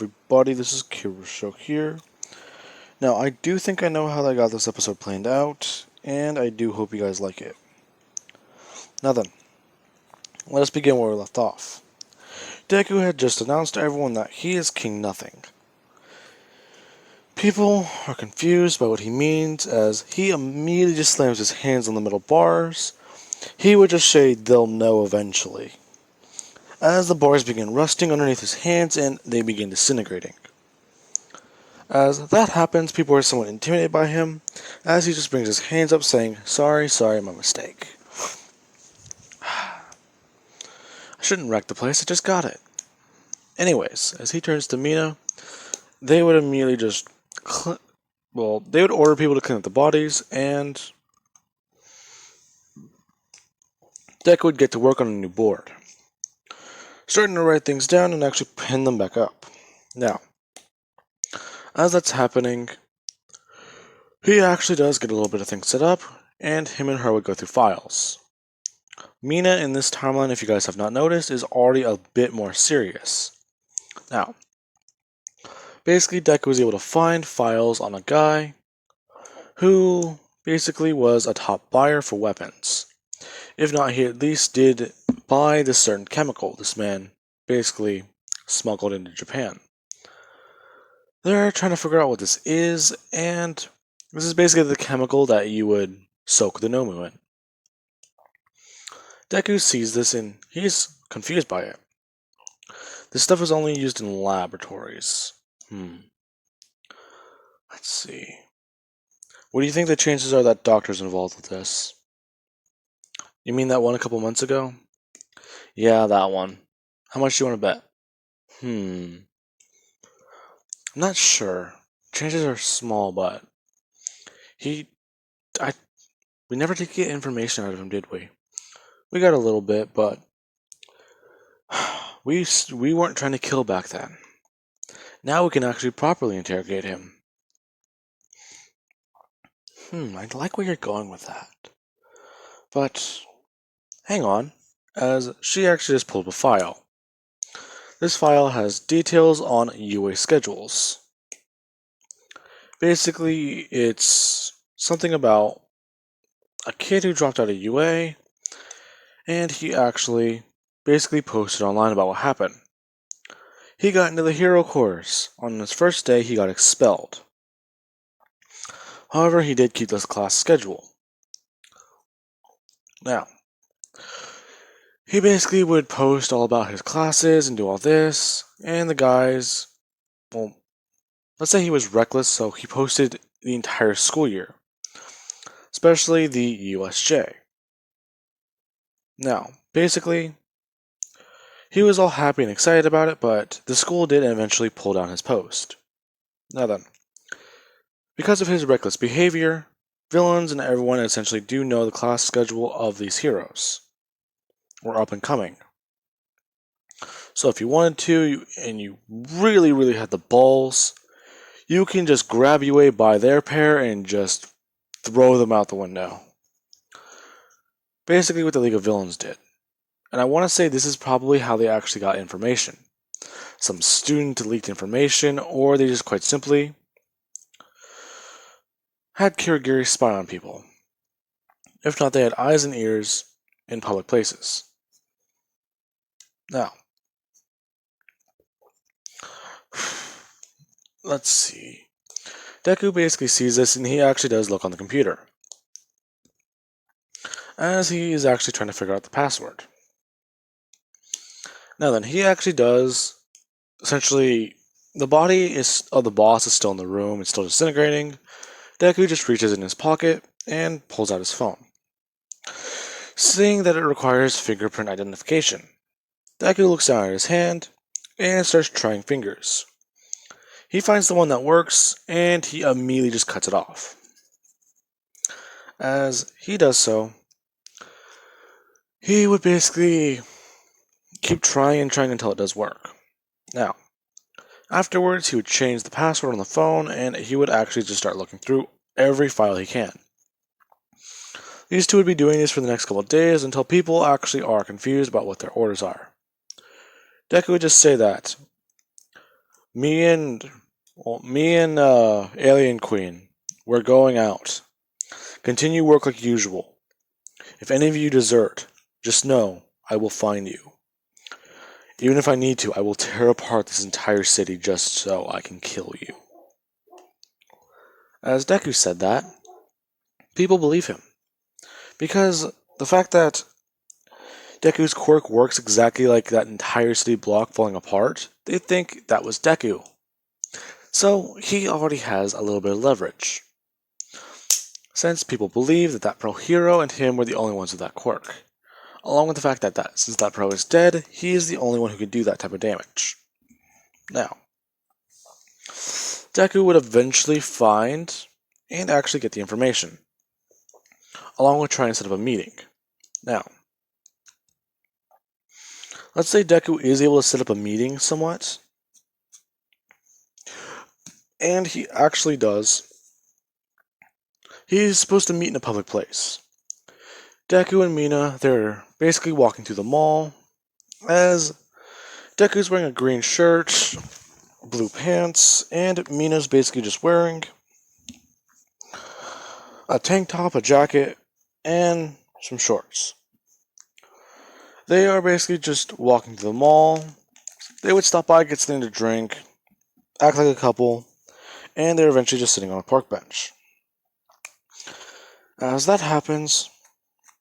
everybody, this is Kirosho here. Now, I do think I know how I got this episode planned out, and I do hope you guys like it. Now then, let us begin where we left off. Deku had just announced to everyone that he is King Nothing. People are confused by what he means, as he immediately just slams his hands on the middle bars. He would just say they'll know eventually, as the bars begin rusting underneath his hands and they begin disintegrating. As that happens, people are somewhat intimidated by him, as he just brings his hands up saying, sorry, my mistake. I shouldn't wreck the place, I just got it. Anyways, as he turns to Mina, they would immediately just, they would order people to clean up the bodies, and Deku would get to work on a new board, starting to write things down and actually pin them back up. Now, as that's happening, he actually does get a little bit of things set up, and him and her would go through files. Mina in this timeline, if you guys have not noticed, is already a bit more serious. Now, basically Deku was able to find files on a guy who basically was a top buyer for weapons. If not, he at least did buy this certain chemical this man basically smuggled into Japan. They're trying to figure out what this is, and this is basically the chemical that you would soak the Nomu in. Deku sees this and he's confused by it. This stuff is only used in laboratories. Let's see. What do you think the chances are that doctor's involved with this? You mean that one a couple months ago? Yeah, that one. How much do you want to bet? I'm not sure. Chances are small, but we never did get information out of him, did we? We got a little bit, but we weren't trying to kill back then. Now we can actually properly interrogate him. I like where you're going with that. But hang on, as she actually just pulled up a file. This file has details on UA schedules. Basically, it's something about a kid who dropped out of UA, and he actually basically posted online about what happened. He got into the hero course. On his first day, he got expelled. However, he did keep this class schedule. Now, he basically would post all about his classes and do all this, and the guys, let's say he was reckless, so he posted the entire school year, especially the USJ. Now, basically, he was all happy and excited about it, but the school did eventually pull down his post. Now then, because of his reckless behavior, villains and everyone essentially do know the class schedule of these heroes, or up and coming. So if you wanted to, and you really had the balls, you can just grab UA by their pair and just throw them out the window. Basically what the League of Villains did. And I want to say this is probably how they actually got information. Some student leaked information, or they just quite simply had Kirigiri spy on people. If not, they had eyes and ears in public places. Now, let's see. Deku basically sees this and he actually does look on the computer, as he is actually trying to figure out the password. Now then, he actually does, essentially, the body of the boss is still in the room, it's still disintegrating. Deku just reaches in his pocket and pulls out his phone, seeing that it requires fingerprint identification. Deku looks down at his hand and starts trying fingers. He finds the one that works, and he immediately just cuts it off. As he does so, he would basically keep trying until it does work. Now, afterwards, he would change the password on the phone, and he would actually just start looking through every file he can. These two would be doing this for the next couple of days until people actually are confused about what their orders are. Deku would just say that Me and Alien Queen, we're going out. Continue work like usual. If any of you desert, just know I will find you. Even if I need to, I will tear apart this entire city just so I can kill you. As Deku said that, people believe him. Because the fact that Deku's quirk works exactly like that entire city block falling apart, they think that was Deku. So he already has a little bit of leverage. Since people believe that pro hero and him were the only ones with that quirk. Along with the fact that since that pro is dead, he is the only one who could do that type of damage. Now, Deku would eventually find and actually get the information, along with trying to set up a meeting. Now, let's say Deku is able to set up a meeting somewhat, and he actually does. He's supposed to meet in a public place. Deku and Mina, they're basically walking through the mall, as Deku's wearing a green shirt, blue pants, and Mina's basically just wearing a tank top, a jacket, and some shorts. They are basically just walking to the mall. They would stop by, get something to drink, act like a couple, and they're eventually just sitting on a park bench. As that happens,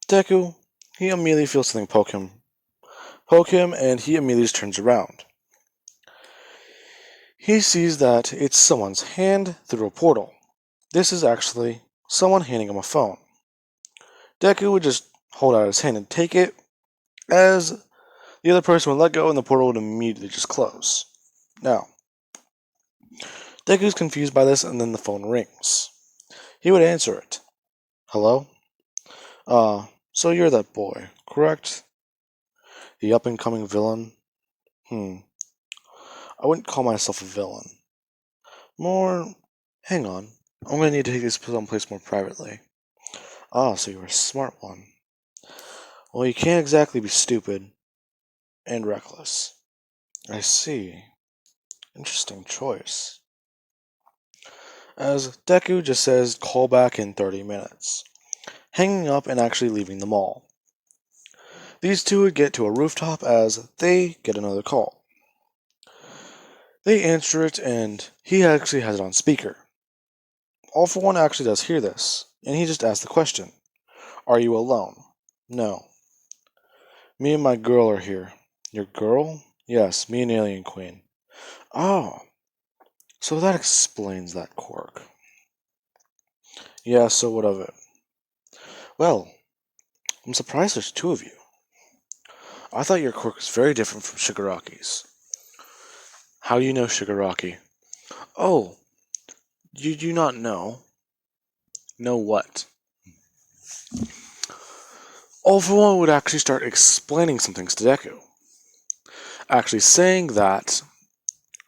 Deku, he immediately feels something poke him, and he immediately just turns around. He sees that it's someone's hand through a portal. This is actually someone handing him a phone. Deku would just hold out his hand and take it, as the other person would let go and the portal would immediately just close. Now, Deku's confused by this, and then the phone rings. He would answer it. Hello? So you're that boy, correct? The up-and-coming villain? I wouldn't call myself a villain. More... Hang on. I'm gonna need to take this someplace more privately. Ah, so you're a smart one. Well, you can't exactly be stupid and reckless. I see. Interesting choice. As Deku just says, call back in 30 minutes. Hanging up and actually leaving the mall. These two would get to a rooftop as they get another call. They answer it and he actually has it on speaker. All for One actually does hear this, and he just asks the question. Are you alone? No. Me and my girl are here. Your girl? Yes, me and Alien Queen. Oh, so that explains that quirk. Yeah, so what of it? Well, I'm surprised there's two of you. I thought your quirk was very different from Shigaraki's. How do you know Shigaraki? Oh, you do not know. Know what? All for One would actually start explaining some things to Deku. Actually saying that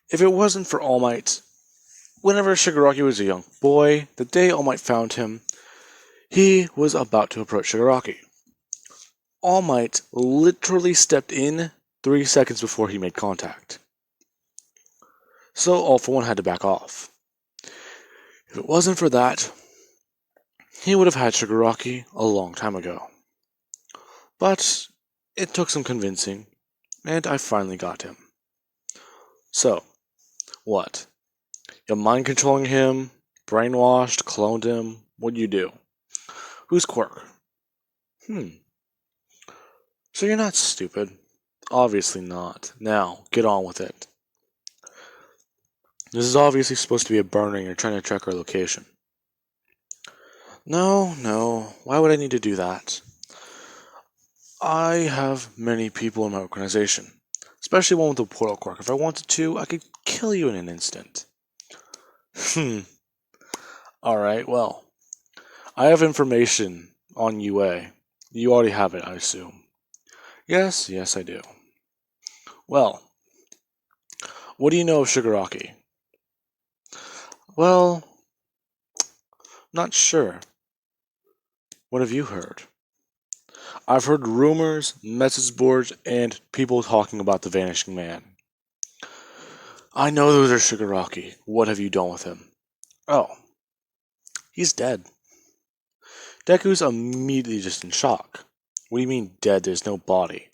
if it wasn't for All Might, whenever Shigaraki was a young boy, the day All Might found him, he was about to approach Shigaraki. All Might literally stepped in 3 seconds before he made contact. So All for One had to back off. If it wasn't for that, he would have had Shigaraki a long time ago. But it took some convincing, and I finally got him. So, what? You mind controlling him, brainwashed, cloned him, what'd you do? Who's quirk? So you're not stupid. Obviously not. Now, get on with it. This is obviously supposed to be a burner and you're trying to track our location. No, why would I need to do that? I have many people in my organization, especially one with a portal quirk. If I wanted to, I could kill you in an instant. Alright, well, I have information on UA. You already have it, I assume. Yes, I do. Well, what do you know of Shigaraki? Well, not sure. What have you heard? I've heard rumors, message boards, and people talking about the Vanishing Man. I know those are Shigaraki. What have you done with him? Oh, he's dead. Deku's immediately just in shock. What do you mean dead? There's no body.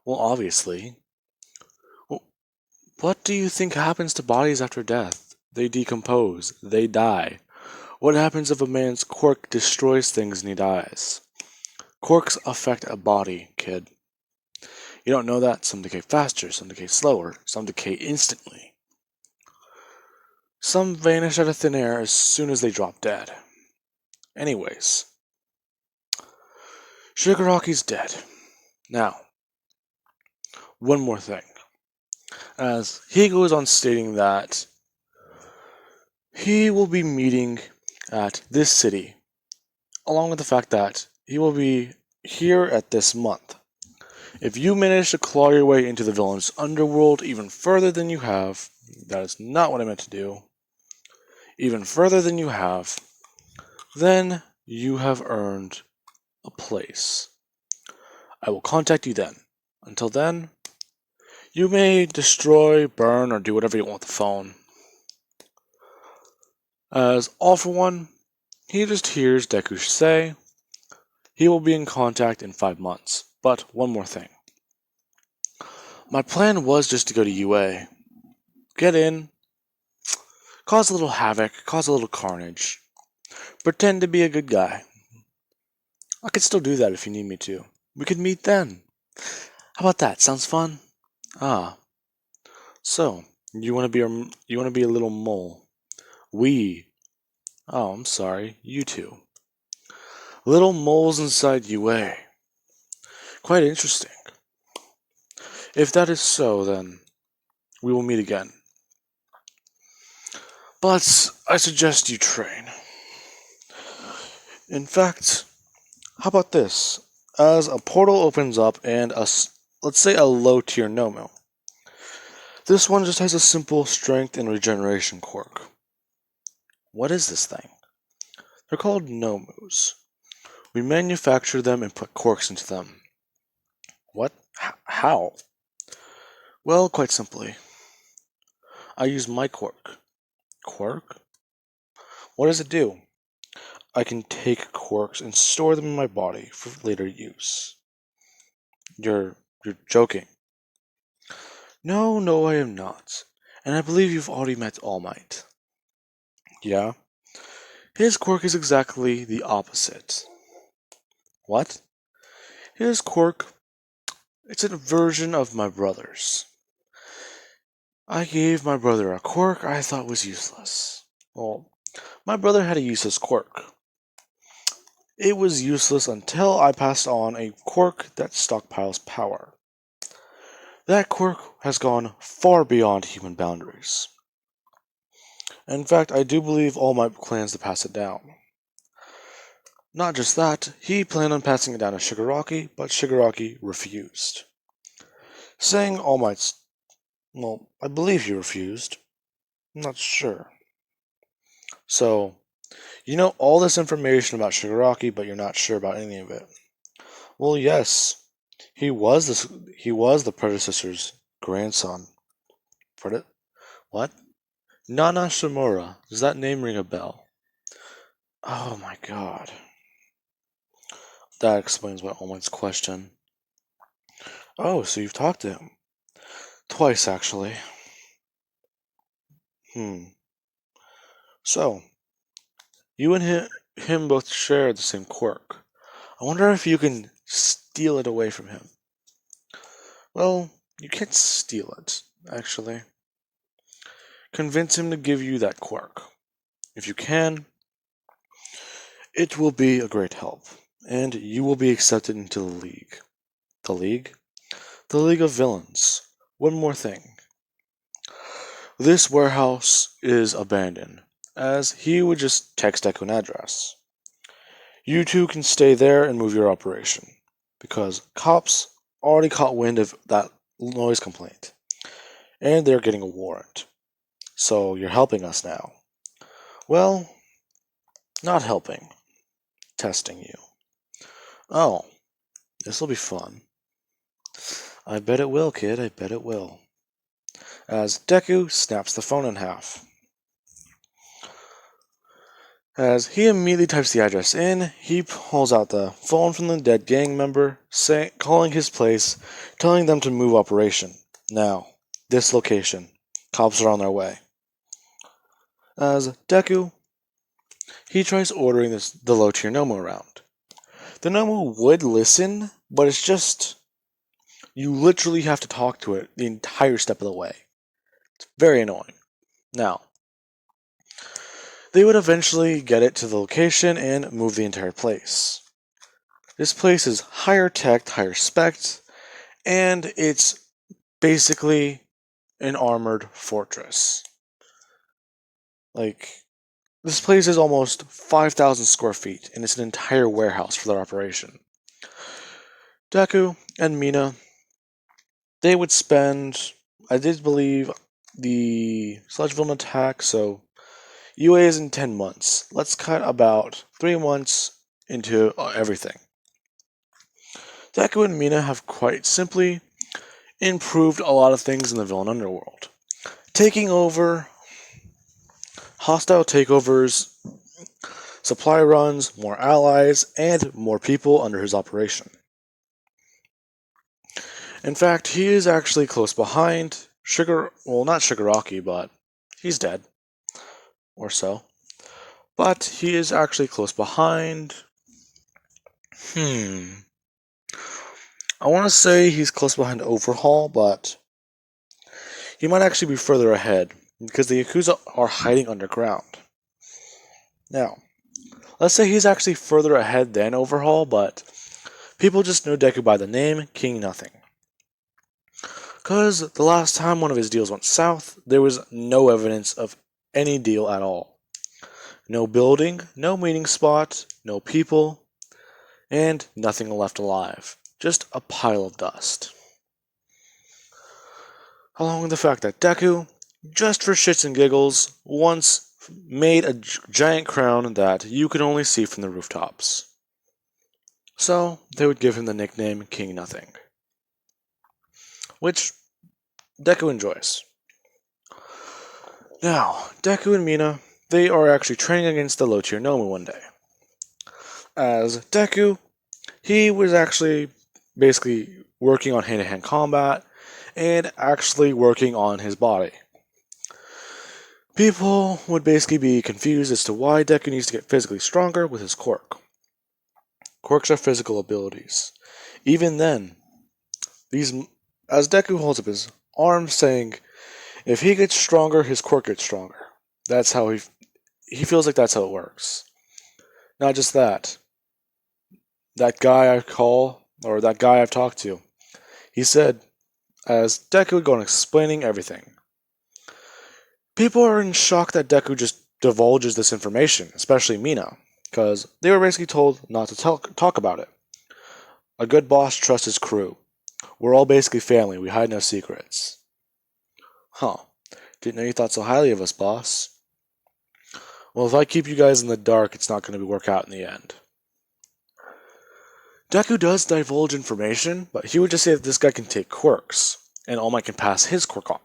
Well, obviously. What do you think happens to bodies after death? They decompose. They die. What happens if a man's quirk destroys things and he dies? Quirks affect a body, kid. You don't know that? Some decay faster, some decay slower, some decay instantly. Some vanish out of thin air as soon as they drop dead. Anyways, Shigaraki's dead. Now, one more thing. As he goes on stating that he will be meeting at this city, along with the fact that he will be here at this month. If you manage to claw your way into the villain's underworld even further than you have, that is not what I meant to do, even further than you have, then you have earned a place. I will contact you then. Until then, you may destroy, burn, or do whatever you want with the phone. As all for one, he just hears Deku say he will be in contact in 5 months. But one more thing. My plan was just to go to UA. Get in, cause a little havoc, cause a little carnage. Pretend to be a good guy. I could still do that if you need me to. We could meet then. How about that? Sounds fun? Ah. So, you want to be a little mole. Oh, I'm sorry, you two. Little moles inside UA. Quite interesting. If that is so, then we will meet again. But I suggest you train. In fact, how about this? As a portal opens up and let's say a low tier Nomu. This one just has a simple strength and regeneration quirk. What is this thing? They're called Nomus. We manufacture them and put quirks into them. What? How? Well, quite simply. I use my quirk. Quirk? What does it do? I can take quirks and store them in my body for later use. You're joking. No, I am not. And I believe you've already met All Might. Yeah? His quirk is exactly the opposite. What? His quirk, it's a version of my brother's. I gave my brother a quirk I thought was useless. Well, my brother had a useless quirk. It was useless until I passed on a quirk that stockpiles power. That quirk has gone far beyond human boundaries. In fact, I do believe All Might plans to pass it down. Not just that, he planned on passing it down to Shigaraki, but Shigaraki refused. Saying All Might's... Well, I believe he refused. I'm not sure. So, you know all this information about Shigaraki, but you're not sure about any of it. Well, yes. He was the predecessor's grandson. What? Nana Shimura. Does that name ring a bell? Oh my god. That explains my All Might's question. Oh, so you've talked to him. Twice, actually. So, you and him both share the same quirk. I wonder if you can steal it away from him. Well, you can't steal it, actually. Convince him to give you that quirk. If you can, it will be a great help, and you will be accepted into the League. The League? The League of Villains. One more thing. This warehouse is abandoned, as he would just text Deku an address. You two can stay there and move your operation, because cops already caught wind of that noise complaint, and they're getting a warrant. So you're helping us now. Well, not helping. Testing you. Oh, this'll be fun. I bet it will, kid, I bet it will. as Deku snaps the phone in half. As he immediately types the address in, he pulls out the phone from the dead gang member, calling his place, telling them to move operation. Now, this location. Cops are on their way. As Deku, he tries ordering the low-tier Nomu around. The Nomu would listen, but it's just... you literally have to talk to it the entire step of the way. It's very annoying. Now, they would eventually get it to the location and move the entire place. This place is higher tech, higher spec, and it's basically an armored fortress. Like, this place is almost 5,000 square feet, and it's an entire warehouse for their operation. Deku and Mina, they would spend, I did believe, the Sludge Villain attack, so UA is in 10 months. Let's cut about 3 months into everything. Deku and Mina have quite simply improved a lot of things in the villain underworld. Taking over hostile takeovers, supply runs, more allies, and more people under his operation. In fact, he is actually close behind not Shigaraki, but he's dead. Or so. But he is actually close behind. I want to say he's close behind Overhaul, but he might actually be further ahead, because the Yakuza are hiding underground. Now, let's say he's actually further ahead than Overhaul, but people just know Deku by the name King Nothing. Because the last time one of his deals went south, there was no evidence of any deal at all. No building, no meeting spot, no people, and nothing left alive. Just a pile of dust. Along with the fact that Deku, just for shits and giggles, once made a giant crown that you could only see from the rooftops. So, they would give him the nickname King Nothing. Which Deku enjoys. Now, Deku and Mina, they are actually training against the low-tier Nomu one day. As Deku, he was actually basically working on hand-to-hand combat and actually working on his body. People would basically be confused as to why Deku needs to get physically stronger with his quirk. Quirks are physical abilities. Even then, as Deku holds up his arm saying, if he gets stronger, his quirk gets stronger. That's how he feels like that's how it works. Not just that. That guy I've talked to, he said, as Deku would go on explaining everything. People are in shock that Deku just divulges this information, especially Mina, because they were basically told not to talk about it. A good boss trusts his crew. We're all basically family, we hide no secrets. Huh. Didn't know you thought so highly of us, boss. Well, if I keep you guys in the dark, it's not going to work out in the end. Deku does divulge information, but he would just say that this guy can take quirks, and All Might can pass his quirk on.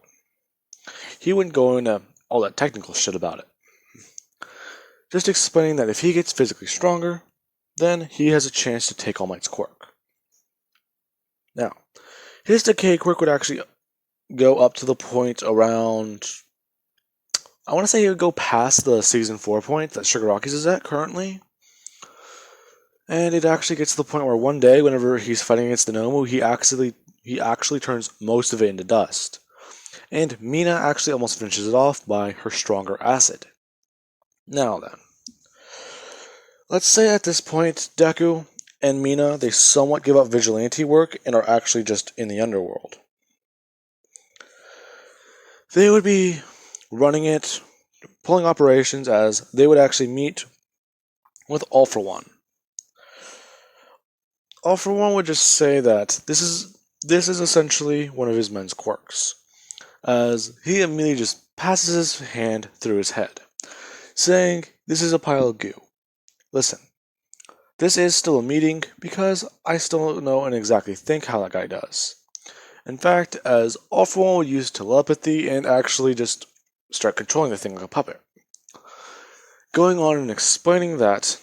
He wouldn't go into all that technical shit about it. Just explaining that if he gets physically stronger, then he has a chance to take All Might's quirk. Now, his Decay quirk would actually go up to the point around... I want to say he would go past the Season 4 point that Shigaraki's is at currently. And it actually gets to the point where one day, whenever he's fighting against the Nomu, he actually turns most of it into dust. And Mina actually almost finishes it off by her stronger acid. Now then, let's say at this point, Deku and Mina, they somewhat give up vigilante work and are actually just in the underworld. They would be running it, pulling operations, as they would actually meet with All For One. All For One would just say that this is essentially one of his men's quirks, as he immediately just passes his hand through his head, saying, this is a pile of goo. Listen, this is still a meeting because I still don't know and exactly think how that guy does. In fact, as All For One would use telepathy and actually just start controlling the thing like a puppet. Going on and explaining that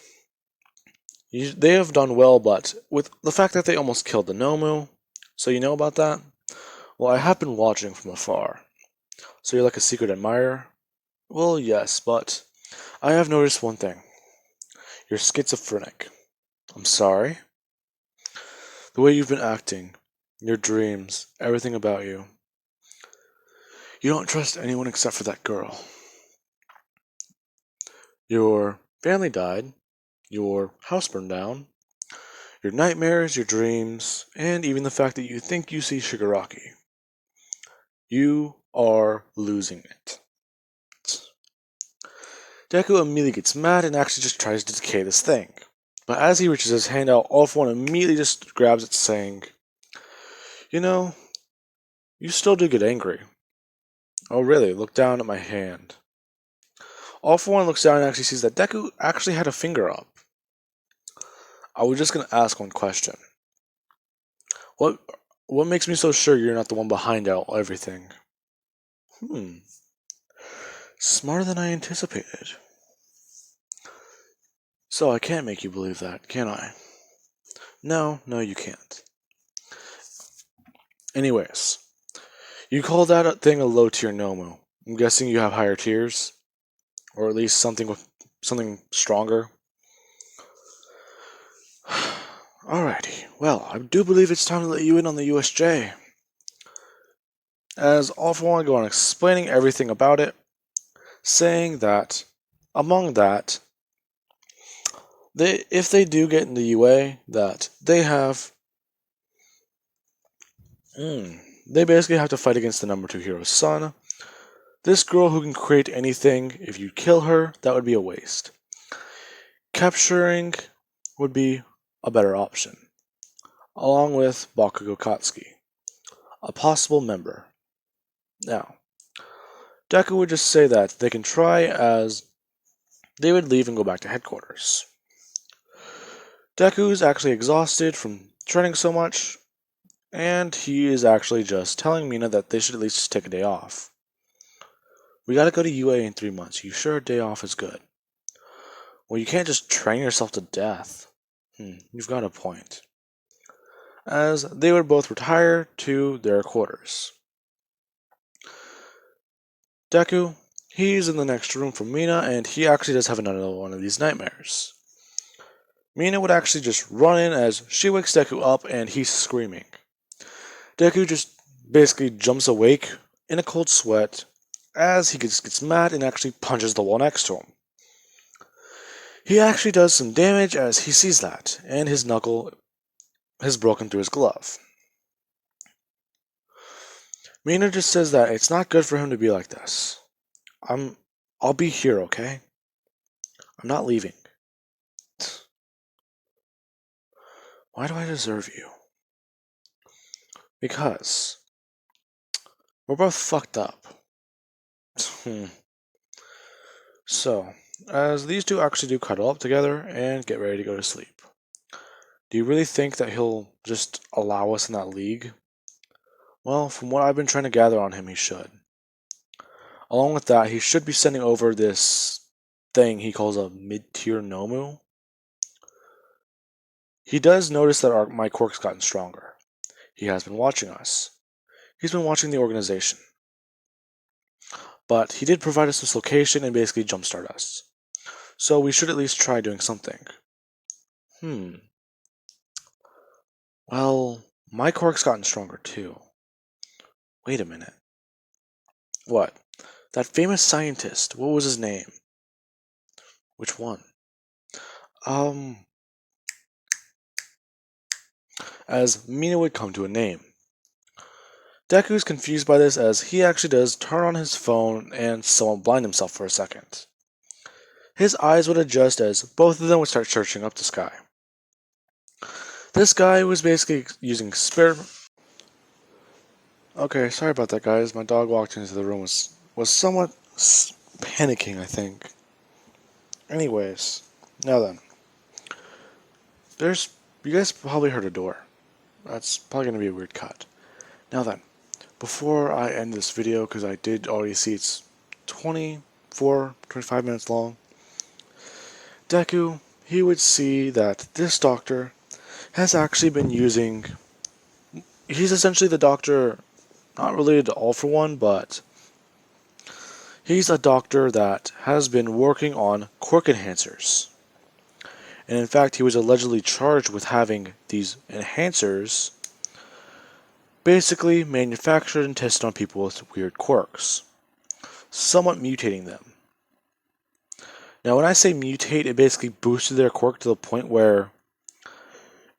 they have done well, but with the fact that they almost killed the Nomu, so you know about that? Well, I have been watching from afar. So you're like a secret admirer? Well, yes, but I have noticed one thing. You're schizophrenic. I'm sorry? The way you've been acting, your dreams, everything about you. You don't trust anyone except for that girl. Your family died, your house burned down, your nightmares, your dreams, and even the fact that you think you see Shigaraki. You are losing it. Deku immediately gets mad and actually just tries to decay this thing. But as he reaches his hand out, All For One immediately just grabs it, saying, "You know, you still do get angry." "Oh really? Look down at my hand." All For One looks down and actually sees that Deku actually had a finger up. I was just gonna ask one question. What what makes me so sure you're not the one behind everything? Smarter than I anticipated. So I can't make you believe that, can I? No, you can't. Anyways, you call that thing a low tier Nomu. I'm guessing you have higher tiers? Or at least something stronger? Alrighty, well, I do believe it's time to let you in on the USJ. As All For One go on explaining everything about it, saying that, among that, if they do get in the UA, that they have... they basically have to fight against the number 2 hero's son. This girl who can create anything, if you kill her, that would be a waste. Capturing would be a better option, along with Bakugo Katsuki, a possible member. Now, Deku would just say that they can try, as they would leave and go back to headquarters. Deku is actually exhausted from training so much, and he is actually just telling Mina that they should at least take a day off. "We gotta go to UA in 3 months. You sure a day off is good?" "Well, you can't just train yourself to death." You've got a point. As they would both retire to their quarters. Deku, he's in the next room from Mina, and he actually does have another one of these nightmares. Mina would actually just run in as she wakes Deku up and he's screaming. Deku just basically jumps awake in a cold sweat as he gets mad and actually punches the wall next to him. He actually does some damage as he sees that, and his knuckle has broken through his glove. Mina just says that it's not good for him to be like this. I'll be here, okay? I'm not leaving. Why do I deserve you? Because we're both fucked up. So, as these two actually do cuddle up together and get ready to go to sleep. Do you really think that he'll just allow us in that league? Well, from what I've been trying to gather on him, he should. Along with that, he should be sending over this thing he calls a mid-tier Nomu. He does notice that my quirk's gotten stronger. He has been watching us. He's been watching the organization. But he did provide us this location and basically jumpstart us. So we should at least try doing something. Well, my quirk's gotten stronger too. Wait a minute. What? That famous scientist, what was his name? Which one? As Mina would come to a name. Deku's confused by this as he actually does turn on his phone and somewhat blind himself for a second. His eyes would adjust as both of them would start searching up the sky. This guy was basically using spare... Okay, sorry about that, guys. My dog walked into the room was somewhat panicking, I think. Anyways, now then. You guys probably heard a door. That's probably going to be a weird cut. Now then, before I end this video, because I did already see it's 25 minutes long, Deku, he would see that this doctor has actually been using... He's essentially the doctor, not related to All For One, but he's a doctor that has been working on quirk enhancers. And in fact, he was allegedly charged with having these enhancers basically manufactured and tested on people with weird quirks, somewhat mutating them. Now, when I say mutate, it basically boosted their quirk to the point where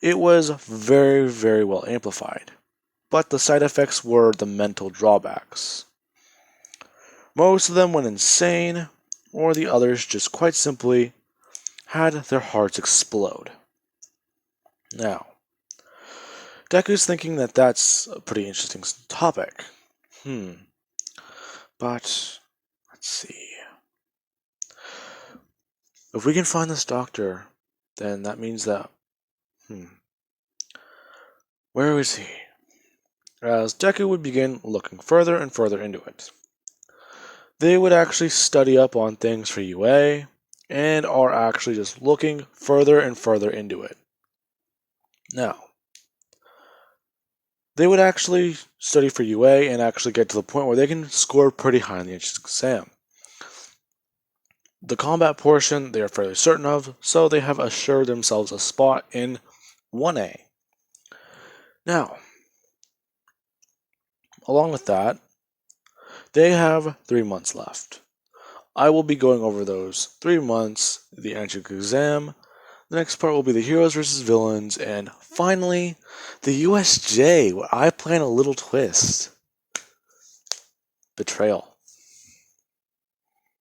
it was very, very well amplified. But the side effects were the mental drawbacks. Most of them went insane, or the others just quite simply had their hearts explode. Now, Deku's thinking that that's a pretty interesting topic. But, let's see. If we can find this doctor, then that means that... Where is he? As Deku would begin looking further and further into it. They would actually study up on things for UA, and are actually just looking further and further into it. Now, they would actually study for UA and actually get to the point where they can score pretty high on the entrance exam. The combat portion they are fairly certain of, so they have assured themselves a spot in 1A. Now, along with that, they have 3 months left. I will be going over those 3 months, the entrance exam. The next part will be the heroes versus villains, and finally, the USJ, where I plan a little twist. Betrayal.